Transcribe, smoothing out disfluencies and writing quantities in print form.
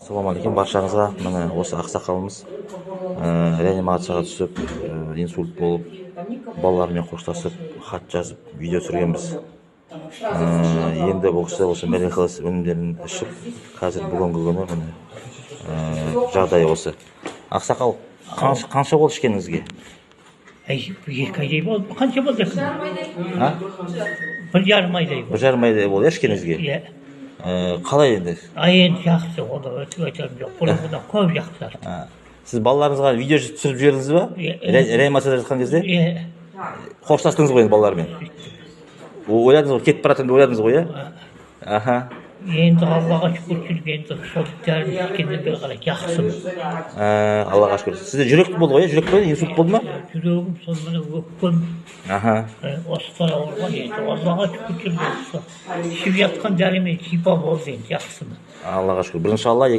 Assalamu алейкум баршаңызға. Міне осы ақсақалымыз реанимацияға түсіп, инсульт болып, балалармен қоштасып, хат жазып, видео түсіргенбіз. Енді бұл кісі осы Miraculous өнімдерін ішіп, қазір бүгінгі күні міне жағдайы осы. Ақсақал, қанша болды ішкеніңізге? Екі айдай болды. Қанша болды? 1,5 айдай болды. 1,5 айдай болды ішкеніңізге? Қалай енді? Енді жақсы, оны өтіп өтем жоқ. Бұдан көп жақсы. Сіз балаларыңызға видео түсіріп жібердіңіз ба? Реанимацияда жатқан кезде? Қоштастыңыз ғой енді балалармен? Ойладыңыз ғой, кетіп баратырмын деп ойладыңыз ғой, иә? Енді Аллаға шүкір жүргенді сол дәрін ішкеннен бері қарай жақсымын. Аллаға шүкір. Сізде жүрек болды ғой, жүрек болды, инсульт болды ма? Жүрегім сол міне өкпем. Осылар ауырған енді. Аллаға шүкір жүрген. Ішіп жатқан дәрімен шипа болды енді жақсымын. Аллаға шүкір. Бірінші Алла,